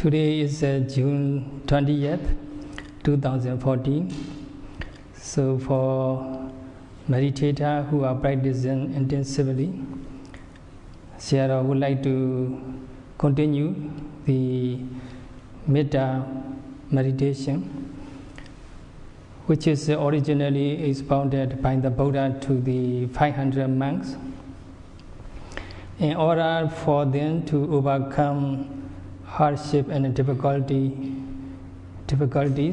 Today is June 20th, 2014. So for meditators who are practicing intensively, Sayadaw would like to continue the Metta meditation, which is originally expounded by the Buddha to the 500 monks in order for them to overcome hardship and difficulties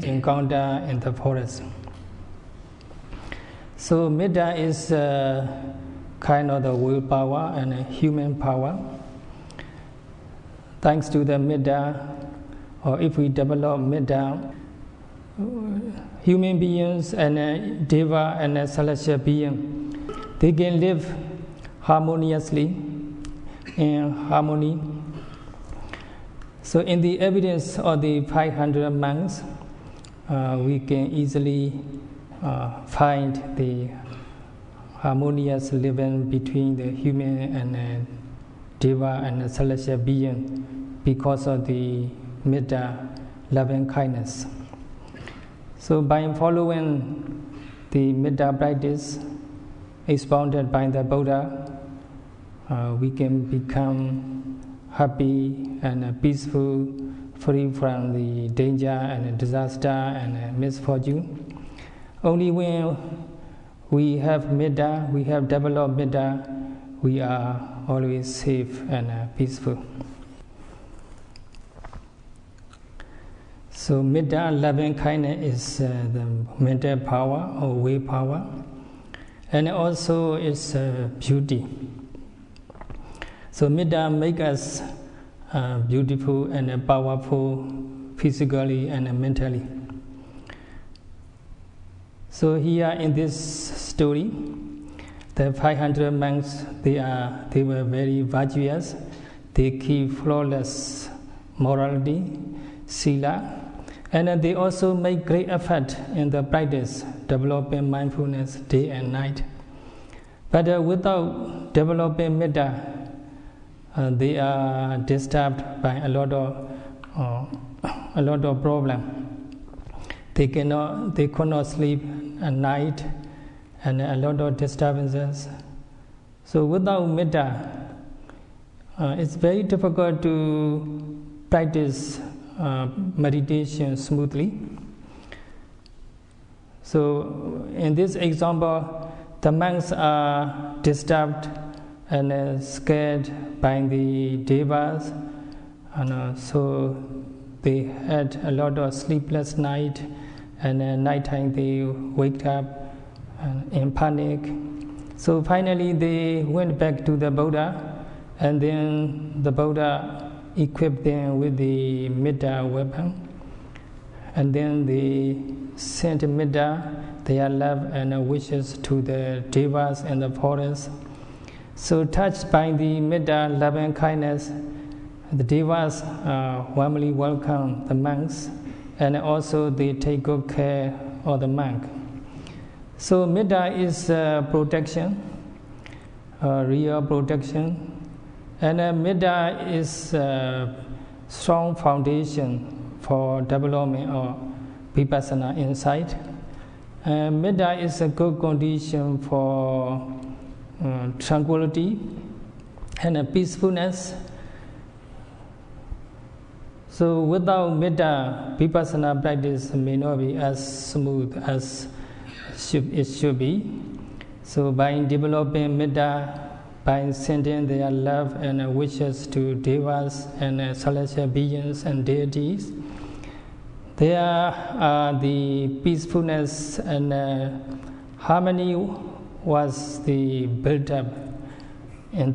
encountered in the forest. So Metta is kind of the willpower and human power. Thanks to the Metta, or if we develop Metta, human beings and Deva and celestial beings, they can live harmoniously in harmony. So in the evidence of the 500 monks, we can easily find the harmonious living between the human and Deva and celestial being because of the Metta, loving kindness. So by following the Metta practice expounded by the Buddha, we can become happy and peaceful, free from the danger and disaster and misfortune. Only when we have Metta, we have developed Metta, we are always safe and peaceful. So Metta, loving kindness, is the mental power or will power, and also it's beauty. So Metta makes us beautiful and powerful physically and mentally. So here in this story, the 500 monks, they were very virtuous. They keep flawless morality, sila, and they also make great effort in the practice, developing mindfulness day and night. But without developing Metta, they are disturbed by a lot of problems. They could not sleep at night, and a lot of disturbances. So without Metta, it's very difficult to practice meditation smoothly. So in this example, the monks are disturbed and scared by the devas, and so they had a lot of sleepless night, and at night time they waked up in panic. So finally they went back to the Buddha, and then the Buddha equipped them with the Metta weapon, and then they sent Metta, their love and wishes, to the devas in the forest. So touched by the Metta, loving kindness, the devas warmly welcome the monks, and also they take good care of the monk. So Metta is protection, real protection, and Metta is a strong foundation for development of Vipassana insight. Metta is a good condition for tranquility and peacefulness. So without Metta, Vipassana practice may not be as smooth as it should be. So by developing Metta, by sending their love and wishes to devas and celestial beings and deities, there are the peacefulness and harmony was the built-up in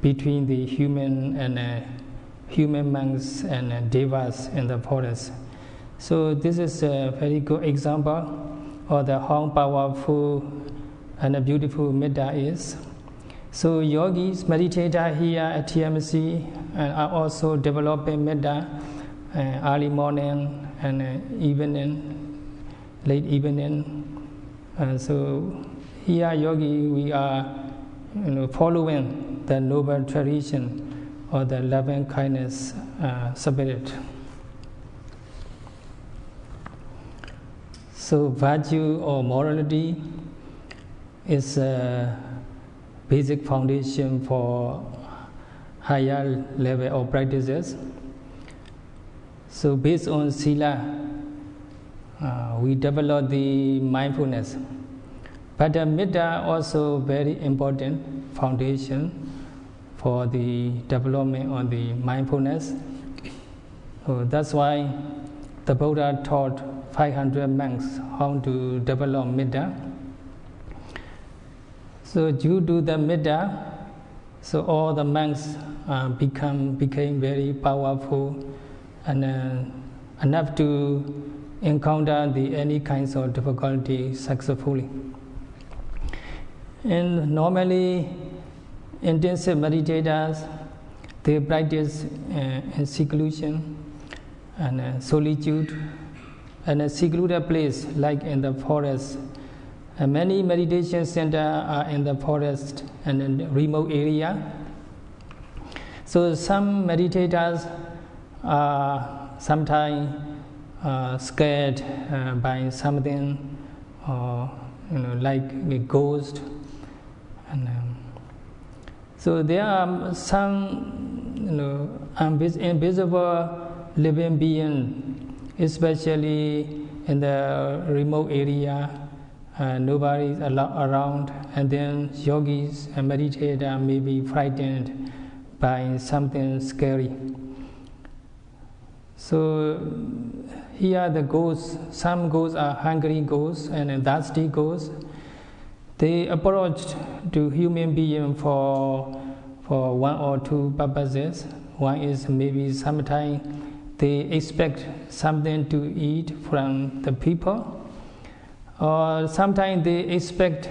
between the human and human monks and devas in the forest. So this is a very good example of how powerful and beautiful Metta is. So yogis, meditators here at TMC are also developing Metta early morning and evening, late evening. So here yogi, we are following the noble tradition or the loving kindness spirit. So virtue or morality is a basic foundation for higher level of practices. So based on sila, we develop the mindfulness. But the metta also very important foundation for the development of the mindfulness. So that's why the Buddha taught 500 monks how to develop metta. So due to the metta, so all the monks became very powerful and enough to encounter any kinds of difficulty successfully. And normally, intensive meditators, they practice in seclusion and solitude, and a secluded place like in the forest. And many meditation centers are in the forest and in the remote area. So some meditators are sometimes scared by something, or like a ghost. And so there are some invisible living beings, especially in the remote area. Nobody is around, and then yogis and meditators may be frightened by something scary. So here the ghosts, some ghosts are hungry ghosts and thirsty ghosts. They approach to human being for one or two purposes. One is maybe sometimes they expect something to eat from the people, or sometimes they expect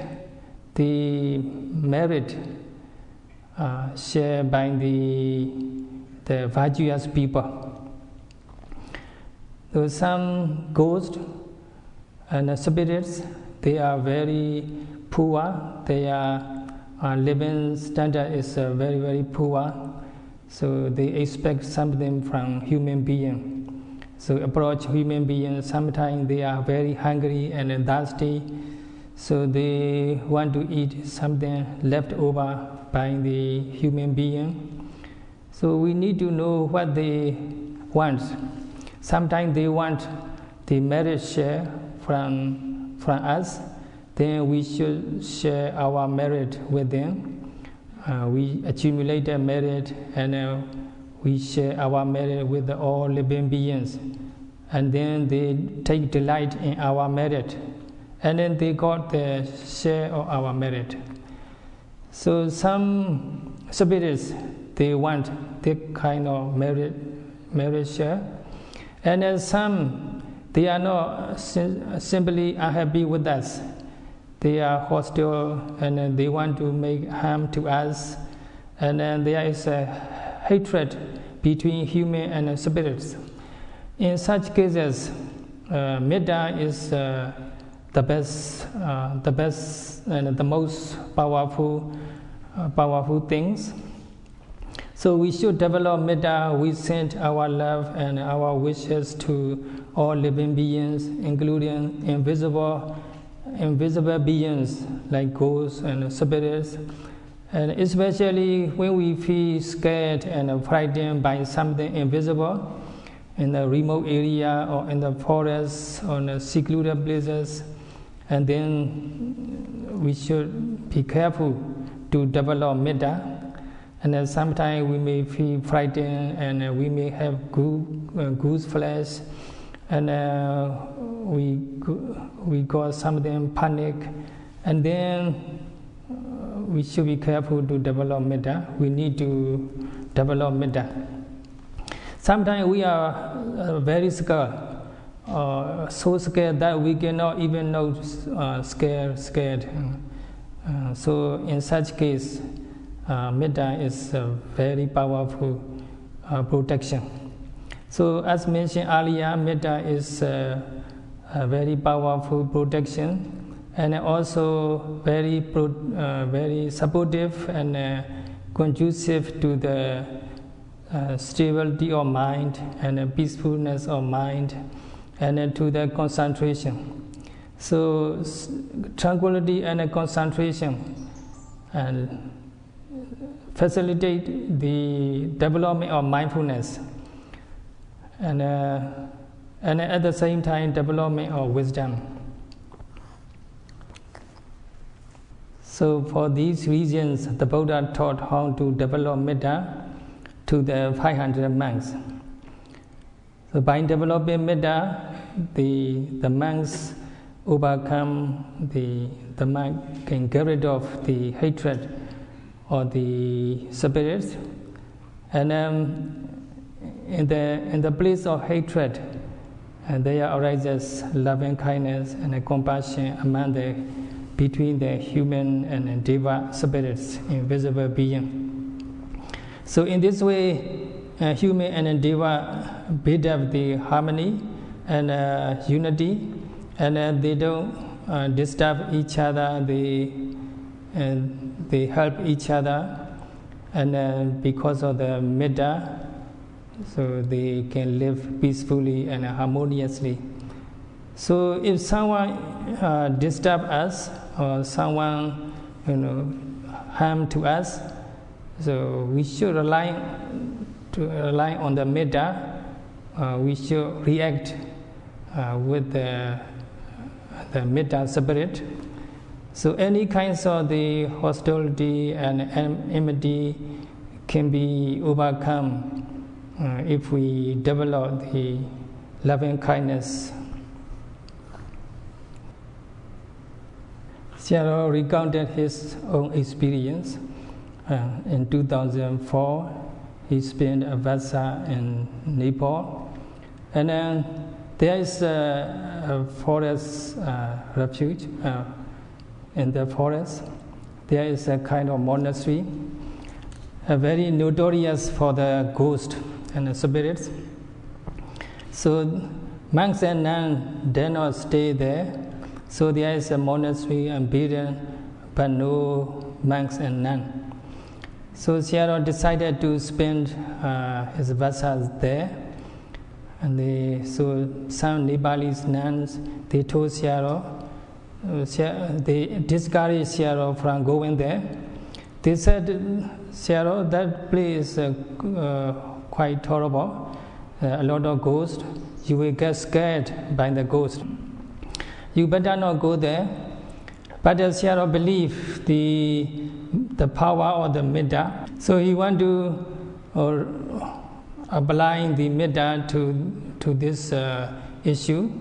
the merit shared by the virtuous people. So some ghosts and spirits, they are very poor. Their living standard is very, very poor. So they expect something from human being. So approach human beings, sometimes they are very hungry and thirsty. So they want to eat something left over by the human being. So we need to know what they want. Sometimes they want the merit share from us. Then we should share our merit with them. We accumulate the merit, and we share our merit with all living beings. And then they take delight in our merit, and then they got the share of our merit. So some spirits, they want that kind of merit share, and then some, they are not simply unhappy with us. They are hostile, and they want to make harm to us, and then there is a hatred between human and spirits. In such cases, metta is the best and the most powerful things. So we should develop metta. We send our love and our wishes to all living beings, including invisible beings like ghosts and spirits, and especially when we feel scared and frightened by something invisible in the remote area or in the forest or in the secluded places, and then we should be careful to develop metta. And then sometimes we may feel frightened, and we may have goose flesh, and we got something panic, and then we should be careful to develop metta. We need to develop metta. Sometimes we are very scared, so scared that we cannot even know scared. So in such case, metta is a very powerful protection. So as mentioned earlier, metta is a very powerful protection, and also very supportive and conducive to the stability of mind and peacefulness of mind, and to the concentration. So tranquility and concentration and facilitate the development of mindfulness, and at the same time development of wisdom. So for these reasons, the Buddha taught how to develop metta to the 500 monks. So by developing metta, the monks overcome the monk can get rid of the hatred or the spirits, and in the place of hatred, there arises loving kindness and compassion between the human and deva spirits, invisible being. So in this way, human and deva build up the harmony and unity, and they don't disturb each other. They help each other, and because of the metta, so they can live peacefully and harmoniously. So if someone disturb us or someone harm to us, so we should rely on the metta. We should react with the metta spirit. So any kinds of the hostility and enmity can be overcome if we develop the loving kindness. Sayadaw recounted his own experience. In 2004, he spent a vasa in Nepal, and there is a forest refuge. In the forest, there is a kind of monastery, very notorious for the ghosts and the spirits. So monks and nuns dare not stay there. So there is a monastery and building, but no monks and nuns. So Sayadaw decided to spend his vasas there. And so some Nepalese nuns, they told Sayadaw, they discouraged Sayadaw from going there. They said, Sayadaw, that place is quite horrible, a lot of ghosts. You will get scared by the ghost. You better not go there. But Sayadaw believed the power of the metta. So he want to apply the metta to this issue.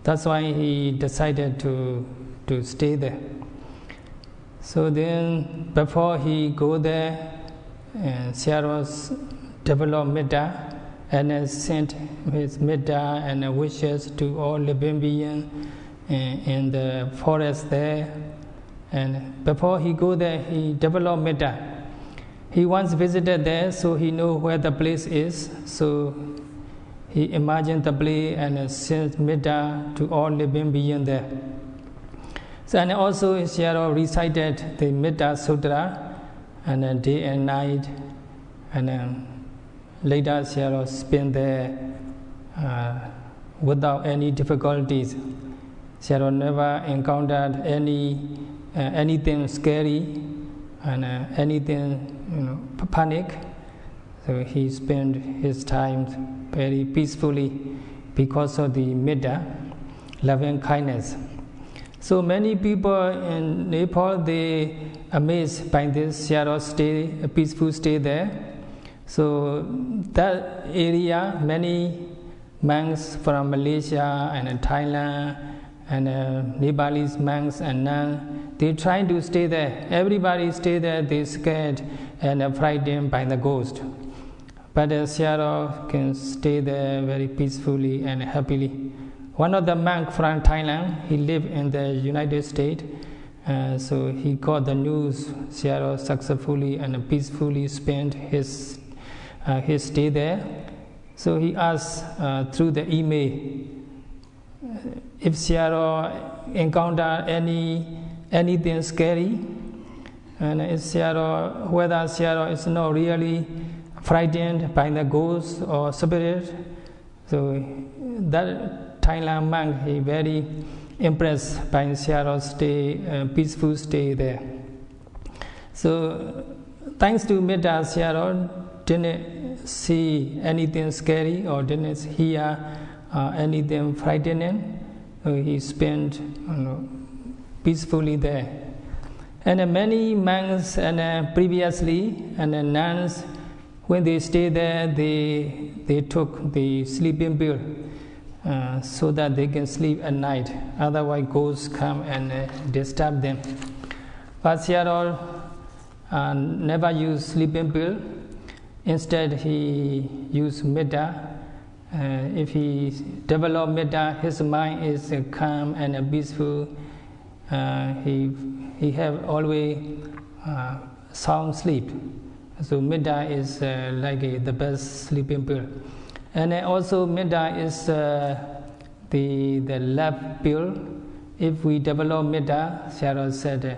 That's why he decided to stay there. So then, before he go there, Sayadaw developed metta and sent his metta and wishes to all living beings in the forest there. And before he go there, he developed metta. He once visited there, so he know where the place is. So he imagined the place and sent metta to all living beings there. So, and also Sayadaw recited the Metta Sutra and day and night, and later Sayadaw spent there without any difficulties. Sayadaw never encountered anything scary and anything panic. So he spent his time very peacefully because of the metta, loving kindness. So many people in Nepal, they amazed by this Sayadaw peaceful stay there. So that area, many monks from Malaysia and Thailand and Nepalese monks and nuns, they try to stay there. Everybody stay there, they scared and frightened by the ghost. But Sayadaw can stay there very peacefully and happily. One of the monks from Thailand, he lived in the United States, so he got the news Sayadaw successfully and peacefully spent his stay there. So he asked through the email if Sayadaw encountered anything scary, and whether Sayadaw is not really frightened by the ghost or spirit. So that Thailand monk, he very impressed by Sayadaw's stay, peaceful stay there. So thanks to Metta, Sayadaw didn't see anything scary or didn't hear anything frightening. So he spent peacefully there. And many monks and previously and nuns, when they stay there, they took the sleeping pill so that they can sleep at night. Otherwise, ghosts come and disturb them. But Sayadaw never used sleeping pill. Instead, he used Metta. If he developed Metta, his mind is calm and peaceful. He have always sound sleep. So Metta is like the best sleeping pill. And also Metta is the love pill. If we develop Metta, Sayadaw said,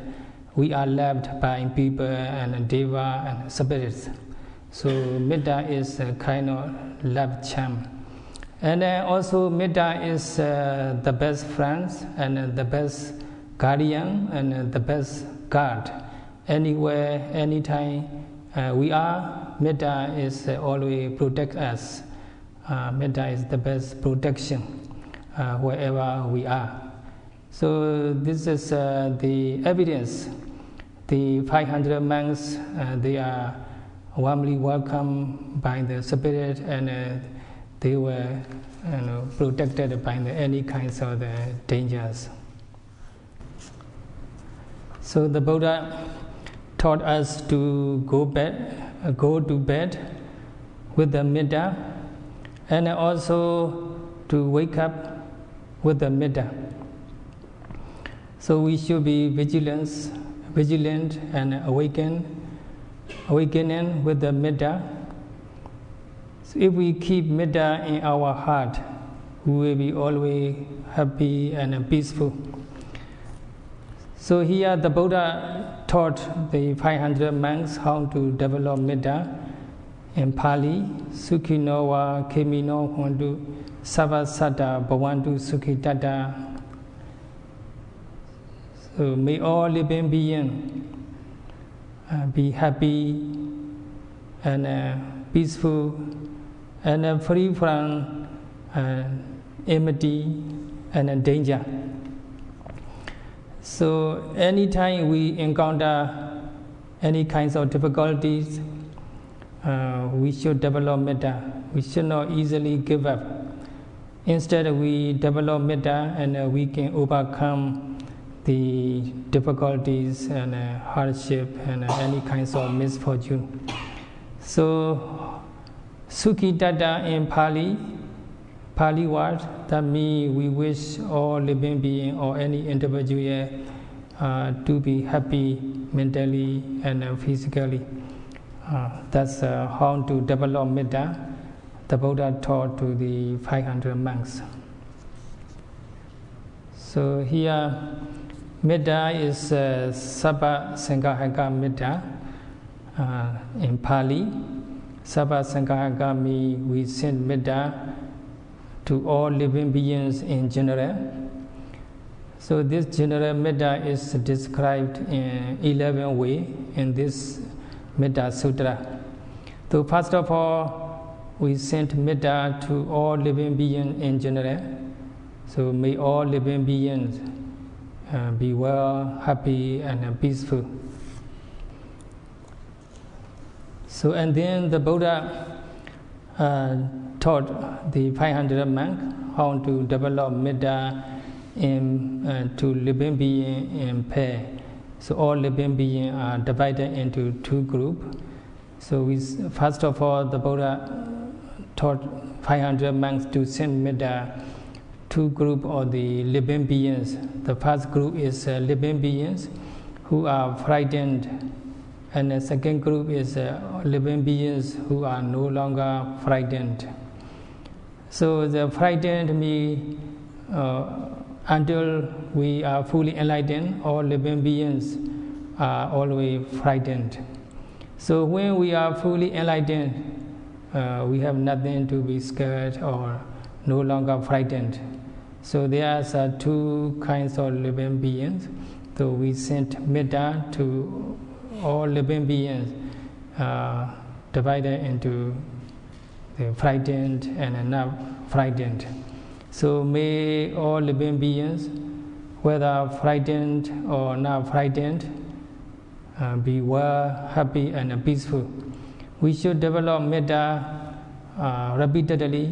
we are loved by people and deva and spirits. So Metta is a kind of love charm. And also Metta is the best friends and the best guardian and the best guard. Anywhere, anytime we are, Metta is always protect us. Metta is the best protection wherever we are. So this is the evidence. The 500 monks, they are warmly welcomed by the spirit, and they were protected by any kinds of dangers. So the Buddha taught us to go to bed with the Metta, and also to wake up with the Metta. So we should be vigilant and awakening with the Metta. So if we keep Metta in our heart, we will be always happy and peaceful. So here the Buddha taught the 500 monks how to develop Metta in Pali. Sukhino wa khemino hontu savasata bhavantu sukhitata. So may all living beings be happy and peaceful and free from enmity and danger. So anytime we encounter any kinds of difficulties, we should develop Metta. We should not easily give up. Instead, we develop Metta and we can overcome the difficulties and hardship and any kinds of misfortune. So, Sukhitata in Pali word, that means we wish all living beings or any individual to be happy mentally and physically. That's how to develop Metta. The Buddha taught to the 500 monks. So here, Metta is Sabba Sanghaka Metta in Pali. Sabba Sanghaka means we send Metta to all living beings in general. So this general Metta is described in 11 ways in this Metta Sutra. So first of all, we send Metta to all living beings in general. So may all living beings be well, happy and peaceful. So and then the Buddha taught the 500 monks how to develop Metta to living beings in pair. So all living beings are divided into two groups. So first of all, the Buddha taught 500 monks to send Metta two groups of the living beings. The first group is living beings who are frightened, and the second group is living beings who are no longer frightened. So the frightened means until we are fully enlightened, all living beings are always frightened. So when we are fully enlightened, we have nothing to be scared or no longer frightened. So there are two kinds of living beings. So we send metta to all living beings, divided into the frightened and not frightened. So may all living beings, whether frightened or not frightened, be well, happy and peaceful. We should develop metta repeatedly,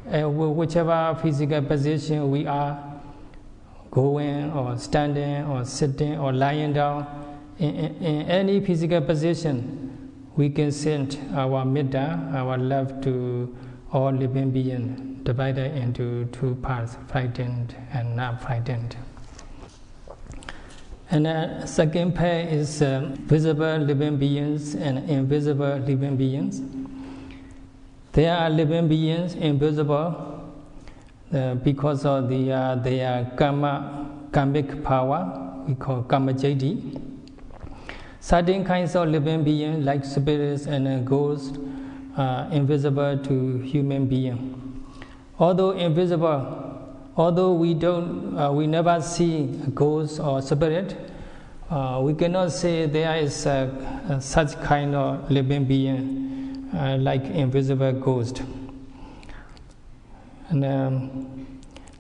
whichever physical position we are, going or standing or sitting or lying down. In any physical position, we can send our metta, our love to all living beings, divided into two parts, frightened and not frightened. And the second pair is visible living beings and invisible living beings. There are living beings invisible because of their karmic power, we call karma jadi. Certain kinds of living beings, like spirits and ghosts, are invisible to human beings. Although invisible, although we never see a ghost or spirit, we cannot say there is such kind of living being like invisible ghost. And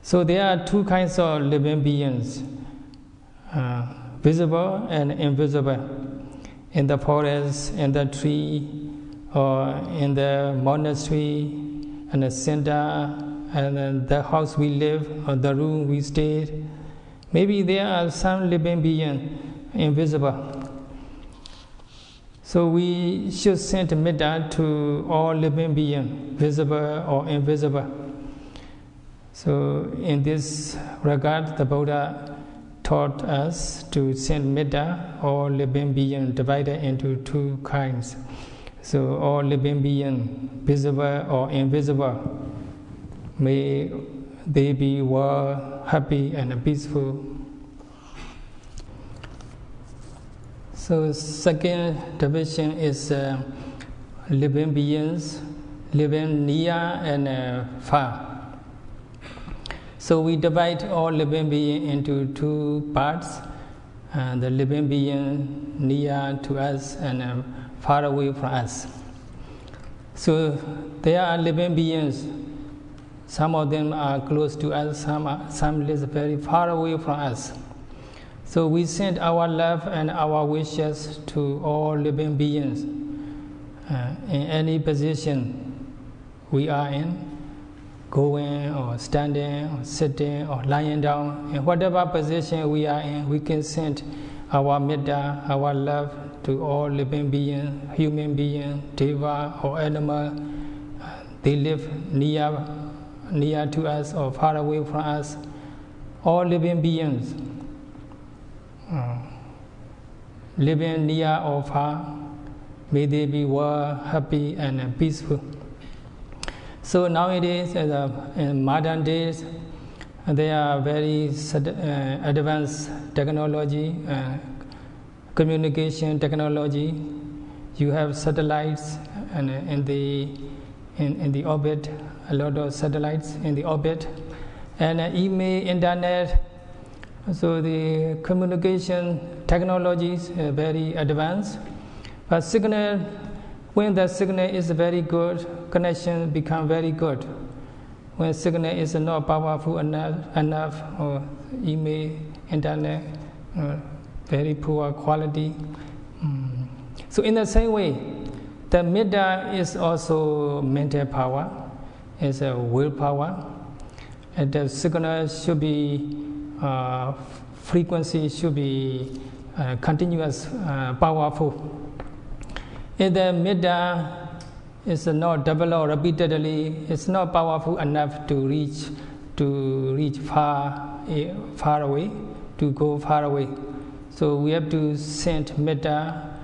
so there are two kinds of living beings, visible and invisible. In the forest, in the tree, or in the monastery, and the center, and then the house we live, or the room we stayed. Maybe there are some living beings invisible. So we should send metta to all living beings, visible or invisible. So in this regard, the Buddha taught us to send metta, all living beings, divided into two kinds. So all living beings, visible or invisible, may they be well, happy and peaceful. So second division is living beings, living near and far. So we divide all living beings into two parts, the living being near to us and far away from us. So there are living beings, some of them are close to us, some live very far away from us. So we send our love and our wishes to all living beings in any position we are in, going or standing or sitting or lying down. In whatever position we are in, we can send our metta, our love to all living beings, human beings, deva or animal. They live near to us or far away from us. All living beings, living near or far, may they be well, happy and peaceful. So nowadays, in modern days, there are very advanced technology, communication technology. You have satellites and in the orbit, a lot of satellites in the orbit, and email, internet. So the communication technologies are very advanced. But signal, when the signal is very good, connection become very good. When signal is not powerful enough or email, internet, very poor quality. So in the same way, the metta is also mental power, is a willpower. And the signal should be, frequency should be continuous, powerful. If the metta is not developed repeatedly, it's not powerful enough to reach far away, to go far away. So we have to send metta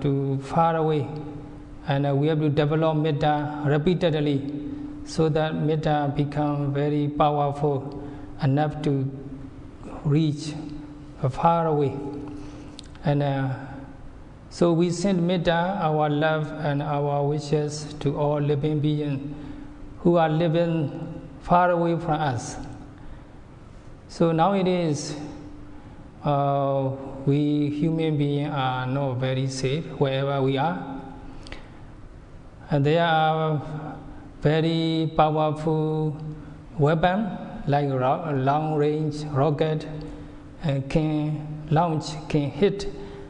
to far away, and we have to develop metta repeatedly, so that metta become very powerful enough to reach far away. And So we send metta, our love and our wishes, to all living beings who are living far away from us. So nowadays, we human beings are not very safe wherever we are. And there are very powerful weapons like long-range rocket can hit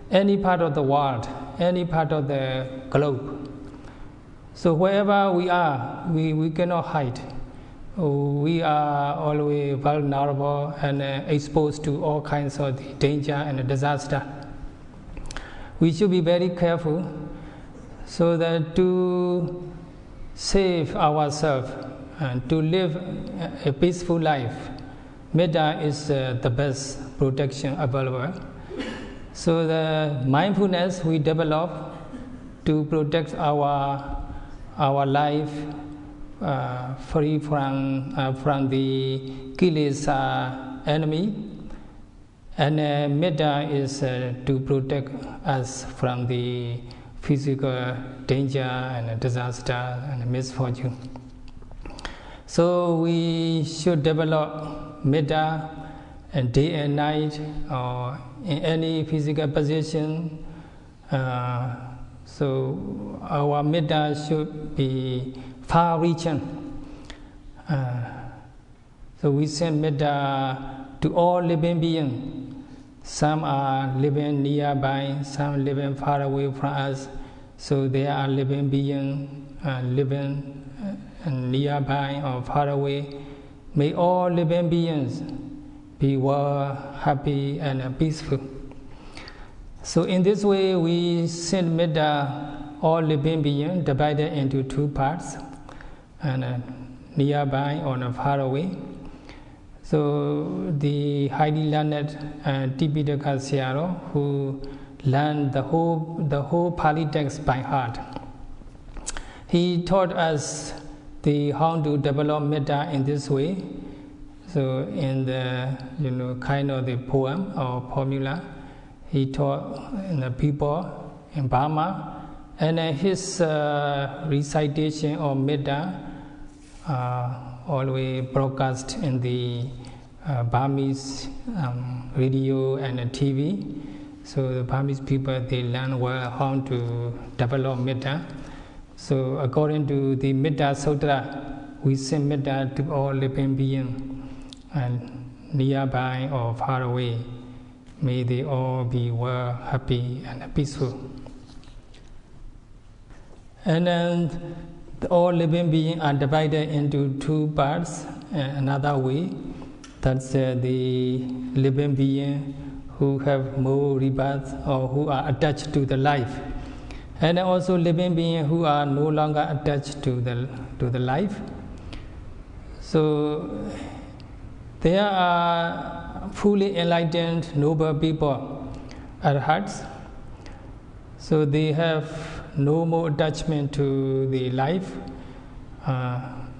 any part of the world, any part of the globe. So wherever we are, we cannot hide. We are always vulnerable and exposed to all kinds of danger and disaster. We should be very careful so that to save ourselves and to live a peaceful life, metta is the best protection available. So the mindfulness we develop to protect our life free from the kilesa enemy, and metta is to protect us from the physical danger and disaster and misfortune. So we should develop metta day and night or in any physical position. So our metta should be far-reaching. So we send metta to all living beings. Some are living nearby, some living far away from us. So there are living beings living nearby or far away. May all living beings be well, happy and peaceful. So in this way we send metta all living beings divided into two parts, and nearby or far away. So the highly learned Tipitaka Sayadaw, who learned the whole Pali text by heart, he taught us how to develop metta in this way. So in the kind of the poem or formula, he taught the people in Burma, and his recitation of metta always broadcast in the Burmese radio and TV. So the Burmese people, they learn well how to develop metta. So according to the Metta Sutra, we send metta to all living beings, and nearby or far away. May they all be well, happy and peaceful. And then all living beings are divided into two parts. Another way, that's the living beings who have more rebirth or who are attached to the life, and also living beings who are no longer attached to the life. So there are fully enlightened, noble people, arhats. So they have no more attachment to the life.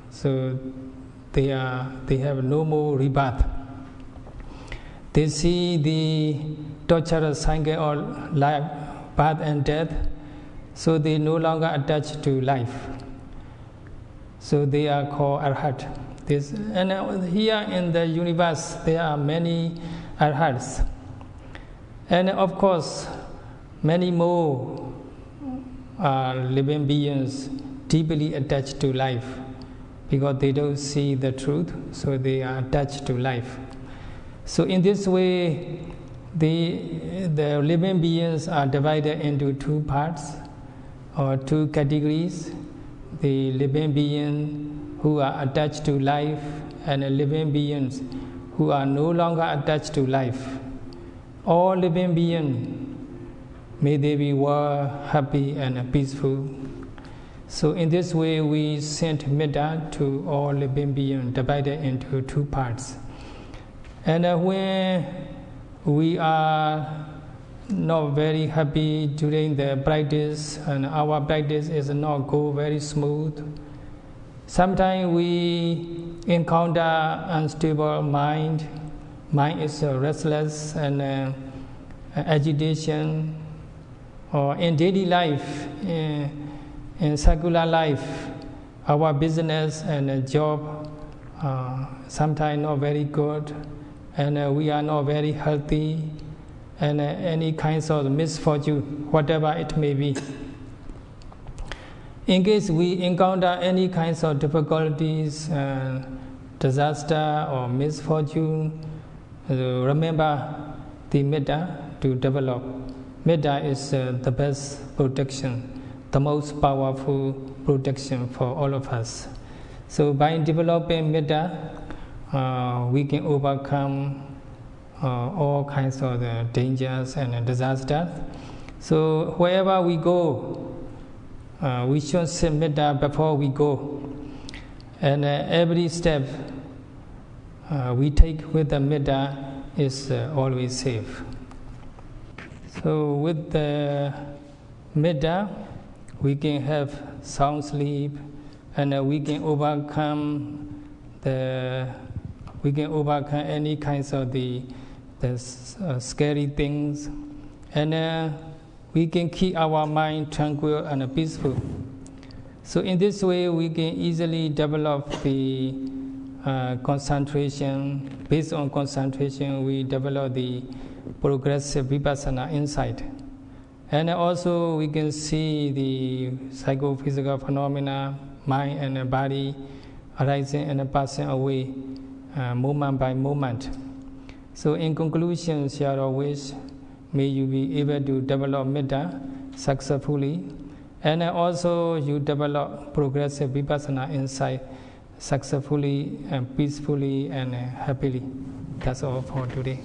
So they have no more rebirth. They see the torturous cycle of life, birth and death. So they no longer attached to life. So they are called arhat. And here in the universe there are many arhats, and of course many more living beings deeply attached to life, because they don't see the truth, so they are attached to life. So in this way the living beings are divided into two parts or two categories: the living beings who are attached to life, and living beings who are no longer attached to life. All living beings, may they be well, happy and peaceful. So in this way we send metta to all living beings divided into two parts. And when we are not very happy during the practice, and our practice is not go very smooth, sometimes we encounter unstable mind. Mind is restless and agitation. or in daily life, in secular life, our business and job sometimes not very good, and we are not very healthy, and any kinds of misfortune, whatever it may be. In case we encounter any kinds of difficulties, disaster or misfortune, remember the metta to develop. Metta is the best protection, the most powerful protection for all of us. So by developing metta, we can overcome all kinds of dangers and disasters. So wherever we go, we should say metta before we go, and every step we take with the metta is always safe. So with the metta, we can have sound sleep, and we can overcome any kinds of the scary things, and we can keep our mind tranquil and peaceful. So in this way, we can easily develop the concentration. Based on concentration, we develop the progressive Vipassana insight. And also we can see the psychophysical phenomena, mind and body arising and passing away moment by moment. So in conclusion, Sayadaw wish, may you be able to develop metta successfully, and also you develop progressive Vipassana insight successfully and peacefully and happily. That's all for today.